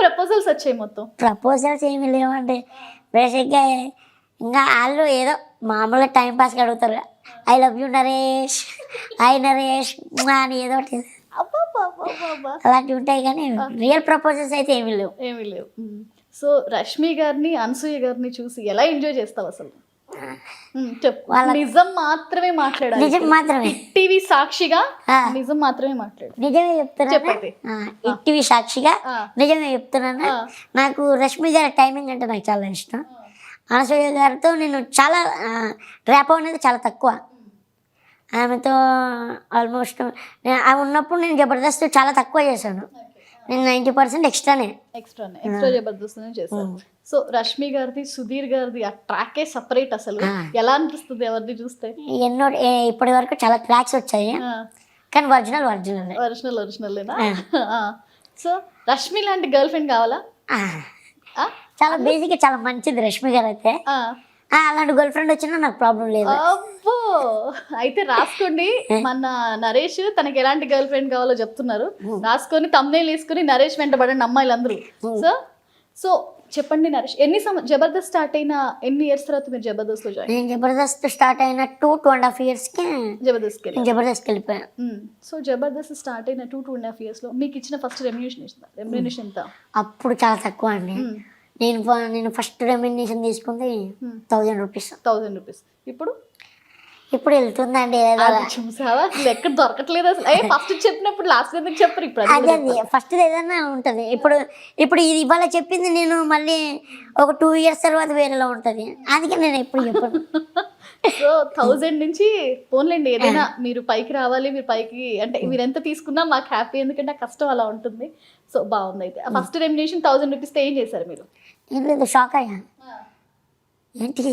Proposals వచ్చాయి మొత్తం. Proposals ఏమి లేవండి. బేసిక్గా ఇంకా వాళ్ళు ఏదో మామూలుగా టైంపాస్కి అడుగుతారు, I love you Naresh, Naresh అని ఏదో ఒకటి అబ్బబ్బబ్బబ్బబ్బా! అలాంటివి ఉంటాయి, కానీ రియల్ ప్రపోజల్స్ అయితే ఏమీ లేవు. ఏమీ లేవు. సో రష్మి గారిని, అనసూయ గారిని చూసి ఎలా ఎంజాయ్ చేస్తావు అసలు? చెప్పు. నిజం మాత్రమే మాట్లాడాలి. నిజం మాత్రమే. టీవీ సాక్షిగా నిజం మాత్రమే మాట్లాడు. నిజమే చెప్తున్నాను. టీవీ సాక్షిగా నిజమే చెప్తున్నాను. నాకు రష్మి గారి టైమింగ్ అంటే నాకు చాలా ఇష్టం. అనసూయ గారితో నేను చాలా ర్యాప్ అనేది చాలా తక్కువ. ఆమెతో ఆల్మోస్ట్ ఆమె ఉన్నప్పుడు నేను జబర్దస్త్ చాలా తక్కువ చేశాను. నేను 90% ఎక్స్ట్రా జబర్దస్త్ చేశాను. సో రష్మి గారిది, సుధీర్ గారిది ఆ ట్రాకే సపరేట్. అసలు ఎలా అనిపిస్తుంది ఎవరిది చూస్తే? ఎన్నో ఇప్పటి వరకు చాలా ట్రాక్స్ వచ్చాయి, కానీ ఒరిజినల్. సో రష్మి లాంటి గర్ల్ ఫ్రెండ్ కావాలా? చాలా బేసిక్, చాలా మంచిది రష్మి గారు అయితే. అలాంటి గర్ల్ ఫ్రెండ్ వచ్చినా నాకు ప్రాబ్లం లేదు. అబ్బో, అయితే రాసుకోండి. మన నరేష్ తనకి ఎలాంటి గర్ల్ ఫ్రెండ్ కావాలో చెప్తున్నారు. రాసుకొని తమ్నేల్ వేసుకుని నరేష్ వెంట పడండి అమ్మాయిలందరూ. సో చెప్పండి నరేష్, జబర్దస్త్ స్టార్ట్ అయిన ఎన్ని ఇయర్స్ తర్వాత మీరు జబర్దస్త్ లో జాయిన్? నేను జబర్దస్త్ స్టార్ట్ అయిన 2.5 yearsకి జబర్దస్త్ వెళ్ళిపోయాను. సో జబర్దస్త్ స్టార్ట్ అయిన 2.5 years లో మీకు ఇచ్చిన ఫస్ట్ రెమ్యూనరేషన్ ఎంత? అప్పుడు చాలా తక్కువ అండి. నేను ఫస్ట్ రెమ్యూనరేషన్ తీసుకుంది 1000 rupees. 1000 rupees. ఇప్పుడు వెళ్తుందండి. చూసావా, అసలు ఎక్కడ దొరకట్లేదు అసలు. ఫస్ట్ చెప్పినప్పుడు లాస్ట్ ఎందుకు చెప్పరు? ఇప్పుడు అదే ఫస్ట్ ఏదైనా ఉంటుంది. ఇప్పుడు ఇది ఇవాళ చెప్పింది నేను మళ్ళీ ఒక 2 years తర్వాత వేరేలా ఉంటుంది. అందుకే నేను ఎప్పుడు చెప్పను. సో 1000 నుంచి పోన్లేండి, ఏదైనా మీరు పైకి రావాలి, మీరు పైకి అంటే మీరు ఎంత తీసుకున్నా మాకు హ్యాపీ, ఎందుకంటే ఆ కష్టం అలా ఉంటుంది. సో బాగుంది. అయితే ఫస్ట్ రెమ్యునరేషన్ 1000 rupees ఏం చేశారు మీరు? ఏం లేదు, షాక్ అయ్యా. ఏంటి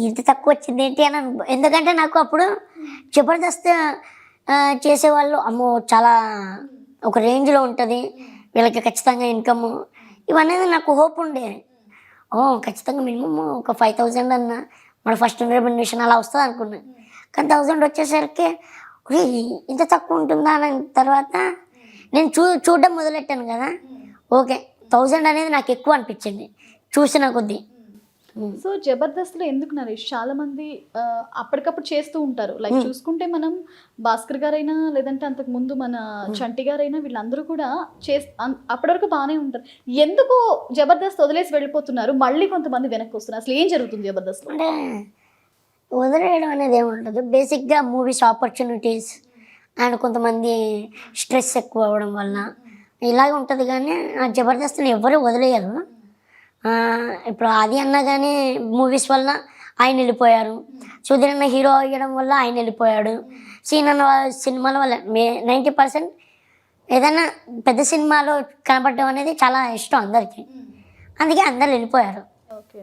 ఇంత తక్కువ వచ్చింది ఏంటి అని. ఎందుకంటే నాకు అప్పుడు జబర్దస్త్ చేసేవాళ్ళు అమ్మో చాలా ఒక రేంజ్లో ఉంటుంది, వీళ్ళకి ఖచ్చితంగా ఇన్కమ్ ఇవన్నీ నాకు హోప్ ఉండే. ఖచ్చితంగా మినిమమ్ ఒక 5000 అన్న మన ఫస్ట్ రెమ్యునరేషన్ అలా వస్తుంది అనుకున్నాను. కానీ 1000 వచ్చేసరికి ఇంత తక్కువ ఉంటుందా అని తర్వాత నేను చూడడం మొదలెట్టాను కదా. ఓకే, 1000 అనేది నాకు ఎక్కువ అనిపించింది చూసిన కొద్దీ. సో జబర్దస్త్లో ఎందుకు నరేష్ చాలా మంది అప్పటికప్పుడు చేస్తూ ఉంటారు. లైక్ చూసుకుంటే మనం భాస్కర్ గారైనా, లేదంటే అంతకు ముందు మన చంటి గారైనా, వీళ్ళందరూ కూడా అప్పటి వరకు బాగానే ఉంటారు. ఎందుకు జబర్దస్త్ వదిలేసి వెళ్ళిపోతున్నారు? మళ్ళీ కొంతమంది వెనక్కి వస్తున్నారు. అసలు ఏం జరుగుతుంది జబర్దస్త్లో? అంటే వదిలేయడం అనేది ఏముండదు. బేసిక్గా మూవీస్ ఆపర్చునిటీస్ అండ్ కొంతమంది స్ట్రెస్ ఎక్కువ అవ్వడం వల్ల ఇలాగ ఉంటుంది. కానీ ఆ జబర్దస్త్ని ఎవరు వదిలేయరు. ఇప్పుడు ఆది అన్న కానీ మూవీస్ వల్ల ఆయన వెళ్ళిపోయారు, సుధీర్ అన్న హీరో అయ్యడం వల్ల ఆయన వెళ్ళిపోయాడు, సీన్ అన్న సినిమాల వల్ల 90% ఏదైనా పెద్ద సినిమాలో కనపడడం అనేది చాలా ఇష్టం అందరికీ, అందుకే అందరు వెళ్ళిపోయారు. ఓకే.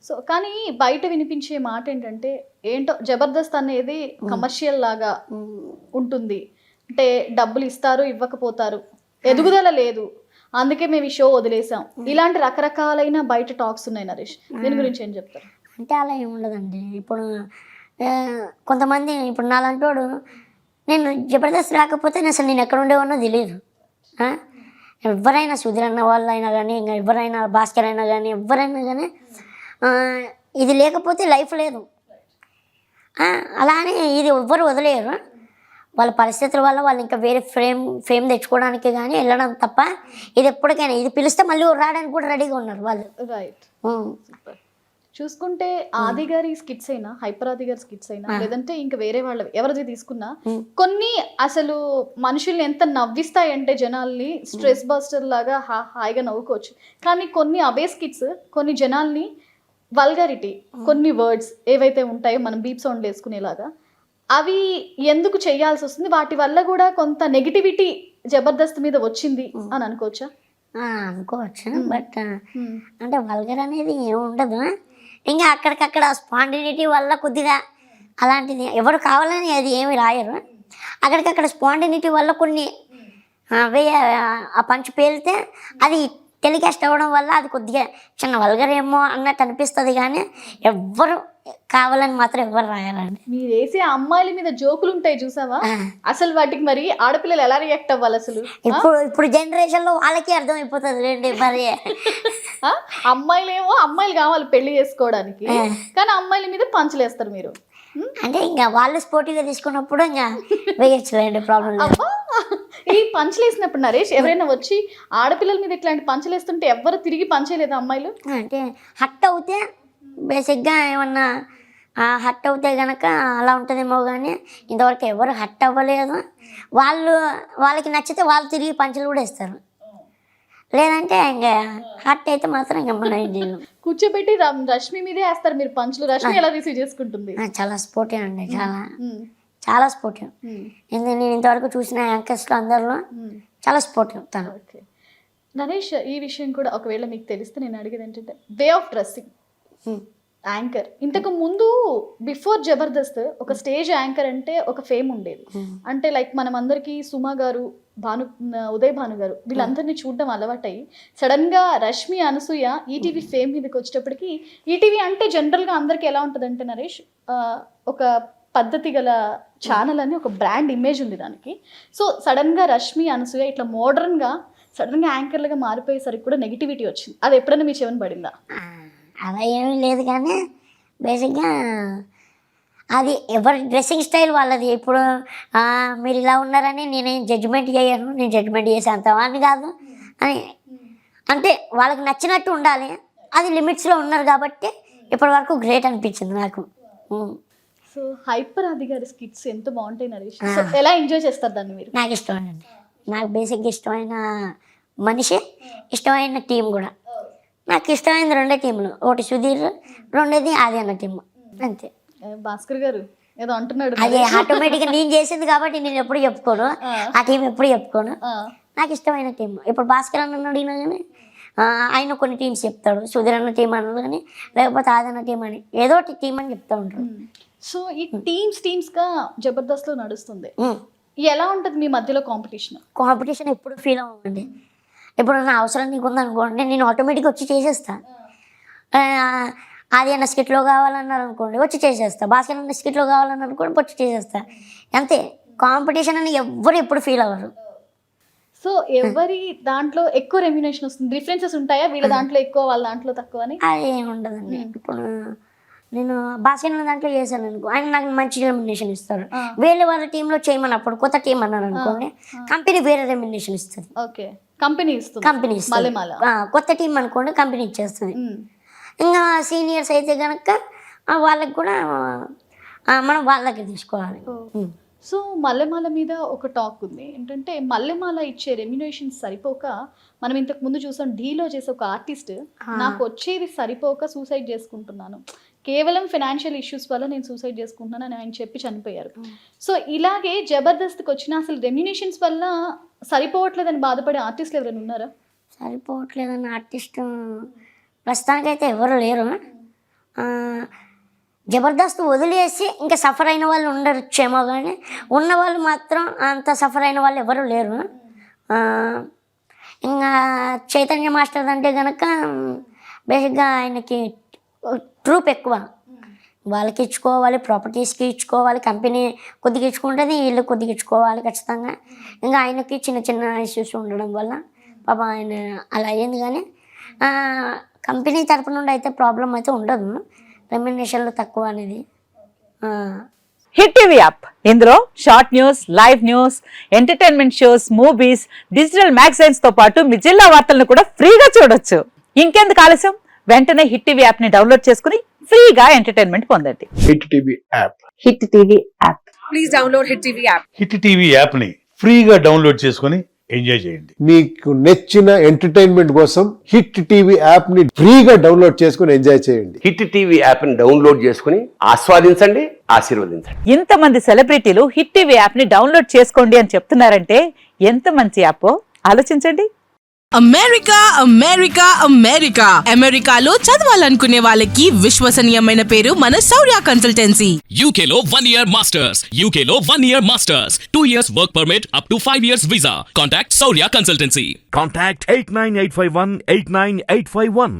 సో కానీ బయట వినిపించే మాట ఏంటంటే, ఏంటో జబర్దస్త్ అనేది కమర్షియల్ లాగా ఉంటుంది, అంటే డబ్బులు ఇస్తారు ఇవ్వకపోతారు, ఎదుగుదల లేదు, అందుకే మేము ఈ షో వదిలేసాం, ఇలాంటి రకరకాలైన బయట టాక్స్ ఉన్నాయి. నరేష్ దీని గురించి ఏం చెప్తారు? అంటే అలా ఏముండదండి. ఇప్పుడు కొంతమంది ఇప్పుడు నాలంటోడు నేను జబర్దస్త్ రాకపోతే అసలు నేను ఎక్కడ ఉండేవానో తెలియదు. ఎవరైనా సుధీర్ అన్న వాళ్ళు అయినా కానీ, ఇంకా ఎవరైనా భాస్కర్ అయినా కానీ, ఎవరైనా కానీ ఇది లేకపోతే లైఫ్ లేదు. అలానే ఇది ఎవ్వరు వదిలేయరు. వాళ్ళ పరిస్థితుల వల్ల వాళ్ళు ఇంకా వేరే ఫేమ్ తెచ్చుకోవడానికి కానీ వెళ్ళడం తప్ప ఇది ఎప్పటికైనా ఇది పిలిస్తే మళ్ళీ రావడానికి కూడా రెడీగా ఉన్నారు వాళ్ళు. రైట్. చూసుకుంటే ఆది గారి స్కిట్స్ అయినా, హైపర్ ఆది గారి స్కిట్స్ అయినా, లేదంటే ఇంకా వేరే వాళ్ళవి ఎవరిది తీసుకున్నా కొన్ని అసలు మనుషుల్ని ఎంత నవ్విస్తాయంటే జనాల్ని స్ట్రెస్ బస్టర్ లాగా హాయిగా నవ్వుకోవచ్చు. కానీ కొన్ని అవే స్కిట్స్ కొన్ని జనాల్ని వల్గారిటీ, కొన్ని వర్డ్స్ ఏవైతే ఉంటాయో మనం బీప్ సౌండ్ వేసుకునేలాగా అవి ఎందుకు చేయాల్సి వస్తుంది? వాటి వల్ల కూడా కొంత నెగిటివిటీ జబర్దస్త్ మీద వచ్చింది అని అనుకోవచ్చా? అనుకోవచ్చు. బట్ అంటే వల్గర్ అనేది ఏముండదు. ఇంకా అక్కడికక్కడ స్పాండినిటీ వల్ల కొద్దిగా అలాంటిది ఎవరు కావాలని అది ఏమి రాయరు. అక్కడికక్కడ స్పాండినిటీ వల్ల కొన్ని ఆ పంచ్ పేలితే అది టెలికాస్ట్ అవ్వడం వల్ల అది కొద్దిగా చిన్న వల్గర్ ఏమో అన్నట్టు అనిపిస్తుంది. కానీ ఎవ్వరు కావాలని మాత్రం ఎవరు రాయాలండి. మీరు వేసే అమ్మాయిల మీద జోకులు ఉంటాయి చూసావా, అసలు వాటికి మరి ఆడపిల్లలు ఎలా రియాక్ట్ అవ్వాలి అసలు? ఇప్పుడు జనరేషన్ లో వాళ్ళకి అర్థం అయిపోతుంది లేండి మరి. అమ్మాయిలేమో అమ్మాయిలు కావాలి పెళ్లి చేసుకోవడానికి, కానీ అమ్మాయిల మీద పంచలేస్తారు మీరు. అంటే ఇంకా వాళ్ళు స్పోర్టివ్గా తీసుకున్నప్పుడు ఇంకా వేయచ్చులేండి, ప్రాబ్లం లేదు. ఈ పంచలేసినప్పుడు నరేష్ ఎవరైనా వచ్చి ఆడపిల్లల మీద ఇట్లాంటి పంచలేస్తుంటే ఎవ్వరు తిరిగి పంచలేదు అమ్మాయిలు? అంటే హట్ అవుతే బేసిక్గా ఏమన్నా హట్ అవుతే కనుక అలా ఉంటుందేమో, కానీ ఇంతవరకు ఎవరు హట్ అవ్వలేదు. వాళ్ళకి నచ్చితే వాళ్ళు తిరిగి పంచులు కూడా ఇస్తారు, లేదంటే ఇంకా హట్ అయితే మాత్రం ఇంకా మనం ఏం చేయలేం. కూర్చోబెట్టి రష్మి మీదే వేస్తారు మీరు పంచులు. రష్మి ఎలా రిసీవ్ చేసుకుంటుంది? చాలా స్పోర్టివ్ అండి, చాలా స్పోర్టివ్. నేను ఇంతవరకు చూసిన యాంకర్స్లో అందరిలో చాలా స్పోర్టివ్ తను. ఓకే నరేష్, ఈ విషయం కూడా ఒకవేళ మీకు తెలిస్తే నేను అడిగేది ఏంటంటే వే ఆఫ్ డ్రెస్సింగ్. యాంకర్ ఇంతకు ముందు బిఫోర్ జబర్దస్త్ ఒక స్టేజ్ యాంకర్ అంటే ఒక ఫేమ్ ఉండేది. అంటే లైక్ మనం అందరికి సుమా గారు, ఉదయ్ భాను గారు వీళ్ళందరినీ చూడడం అలవాటయ్యి సడన్ గా రష్మి, అనసూయ ఈటీవీ ఫేమ్ మీదకి వచ్చేటప్పటికి, ఈటీవీ అంటే జనరల్ గా అందరికి ఎలా ఉంటుంది అంటే నరేష్, ఒక పద్ధతి గల ఛానల్ అని ఒక బ్రాండ్ ఇమేజ్ ఉంది దానికి. సో సడన్ గా రష్మి, అనసూయ ఇట్లా మోడర్న్ గా సడన్ గా యాంకర్లుగా మారిపోయేసరికి కూడా నెగిటివిటీ వచ్చింది. అది ఎప్పుడైనా మీ చెవిన పడిందా? అలా ఏమీ లేదు, కానీ బేసిక్గా అది ఎవరి డ్రెస్సింగ్ స్టైల్ వాళ్ళది. ఇప్పుడు మీరు ఇలా ఉన్నారని నేనేం జడ్జిమెంట్ చేయను, నేను జడ్జిమెంట్ చేసే అంత అని కాదు అని, అంటే వాళ్ళకి నచ్చినట్టు ఉండాలి. అది లిమిట్స్లో ఉన్నారు కాబట్టి ఇప్పటి వరకు గ్రేట్ అనిపించింది నాకు. సో హైపర్ ఆది గారి స్కిట్స్ ఎంత బాగుంటాయి నరేష్, ఎలా ఎంజాయ్ చేస్తారు దాన్ని మీరు? నాకు ఇష్టమేనండి, నాకు బేసిక్గా ఇష్టమైన మనిషి, ఇష్టమైన టీం కూడా. నాకు ఇష్టమైంది రెండే టీంలు, ఒకటి సుధీర్, రెండోది ఆది అన్న టీం, అంతే. భాస్కర్ గారు ఏదో అంటున్నాడు, అది ఆటోమేటిక్గా నేను చేసింది కాబట్టి నేను ఎప్పుడు చెప్పుకోను, ఆ టీం ఎప్పుడు చెప్పుకోను. నాకు ఇష్టమైన టీం. ఇప్పుడు భాస్కర్ అన్న అడిగినా కానీ ఆయన కొన్ని టీమ్స్ చెప్తాడు, సుధీర్ అన్న టీం అన్నాడు కానీ, లేకపోతే ఆది అన్న టీం అని ఏదో టీం అని చెప్తా ఉంటాడు. సో ఈ టీమ్స్గా జబర్దస్త్లో నడుస్తుంది. ఎలా ఉంటుంది మీ మధ్యలో కాంపిటీషన్? ఎప్పుడు ఫీల్ అవ్వండి. ఇప్పుడు నా అవసరం నీకు ఉందనుకోండి, నేను ఆటోమేటిక్గా వచ్చి చేసేస్తాను. అది అన్న స్కిట్లో కావాలన్నారు అనుకోండి, వచ్చి చేసేస్తా. భాస్కర్ అన్న స్కిట్లో కావాలన్నారు అనుకోండి, వచ్చి చేసేస్తా. అంతే. కాంపిటీషన్ అని ఎప్పుడు ఫీల్ అవ్వరు. సో ఎవరి దాంట్లో ఎక్కువ రెమ్యునేషన్ వస్తుంది? డిఫరెన్సెస్ ఉంటాయా? వీళ్ళ దాంట్లో ఎక్కువ, వాళ్ళ దాంట్లో తక్కువ అని? అది ఏమి ఉండదండి. ఇప్పుడు నేను భాస్కర్ దాంట్లో చేశాను అనుకో, ఆయన నాకు మంచి రెమ్యునేషన్ ఇస్తారు. వేరే వాళ్ళ టీంలో చేయమన్నప్పుడు, కొత్త టీం అన్నారు అనుకోండి, కంపెనీ వేరే రెమ్యునేషన్ ఇస్తుంది. ఓకే, కంపెనీ ఇస్తుంది. కొత్త టీం అనుకోండి, కంపెనీ ఇచ్చేస్తుంది. ఇంకా సీనియర్స్ అయితే కనుక వాళ్ళకి కూడా మనం వాళ్ళకి తీసుకోవాలి. సో మల్లెమాల మీద ఒక టాక్ ఉంది ఏంటంటే, మల్లెమాల ఇచ్చే రెమ్యునేషన్ సరిపోక, మనం ఇంతకు ముందు చూసాం ఢీలో చేసే ఒక ఆర్టిస్ట్, నాకు వచ్చేది సరిపోక సూసైడ్ చేసుకుంటున్నాను, కేవలం ఫైనాన్షియల్ ఇష్యూస్ వల్ల నేను సూసైడ్ చేసుకుంటున్నాను అని ఆయన చెప్పి చనిపోయారు. సో ఇలాగే జబర్దస్త్కి వచ్చిన అసలు రెమ్యునేషన్స్ వల్ల సరిపోవట్లేదని బాధపడే ఆర్టిస్టులు ఎవరైనా ఉన్నారా? సరిపోవట్లేదని ఆర్టిస్ట్ ప్రస్తుతానికైతే ఎవరు లేరు. జబర్దస్త్ వదిలేసి ఇంకా సఫర్ అయిన వాళ్ళు ఉండొచ్చేమో, కానీ ఉన్న వాళ్ళు మాత్రం అంత సఫర్ అయిన వాళ్ళు ఎవరు లేరు. ఇంకా చైతన్య మాస్టర్ అంటే కనుక బేసిక్గా ఆయనకి ట్రూప్ ఎక్కువ, వాళ్ళకి ఇచ్చుకోవాలి, ప్రాపర్టీస్కి ఇచ్చుకోవాలి, కంపెనీ కొద్దిగా ఇచ్చుకుంటుంది, వీళ్ళు కొద్దిగా ఇచ్చుకోవాలి ఖచ్చితంగా. ఇంకా ఆయనకి చిన్న చిన్న ఇష్యూస్ ఉండడం వల్ల పాప ఆయన అలా అయ్యింది. కానీ కంపెనీ తరపు నుండి అయితే ప్రాబ్లం అయితే ఉండదు, రెమ్యునరేషన్లో తక్కువ అనేది. హిట్ టీవీ యాప్, ఇందులో short news, live news, entertainment shows, movies, digital magazines తో పాటు మీ జిల్లా వార్తలను కూడా ఫ్రీగా చూడొచ్చు. ఇంకెందుకు ఆలస్యం, వెంటనే హిట్ టీవీ యాప్ ని డౌన్లోడ్ చేసుకుని ఫ్రీగా ఎంటర్టైన్మెంట్ పొందండి. Hit TV app, hit TV app, please download hit TV app. Hit TV app ని ఫ్రీగా డౌన్లోడ్ చేసుకుని ఎంజాయ్ చేయండి. మీకు నచ్చిన ఎంటర్టైన్మెంట్ కోసం హిట్ టీవీ యాప్ ని ఫ్రీగా డౌన్లోడ్ చేసుకుని ఎంజాయ్ చేయండి. హిట్ టీవీ యాప్ ని డౌన్లోడ్ చేసుకుని ఆస్వాదించండి, ఆశీర్వదించండి. ఇంతమంది సెలబ్రిటీలు హిట్ టీవీ యాప్ ని డౌన్లోడ్ చేసుకోండి అని చెప్తున్నారంటే ఎంత మంచి యాప్ ఆలోచించండి. అమెరికా అమెరికా అమెరికా అమెరికాలో చదవాలనుకునే వాళ్ళకి విశ్వసనీయమైన పేరు మన శౌర్య కన్సల్టెన్సీ. UK లో 1 year masters, UK లో 1 year masters, 2 years work permit up to 5 years visa. Contact Saurya Consultancy. Contact 89851 89851.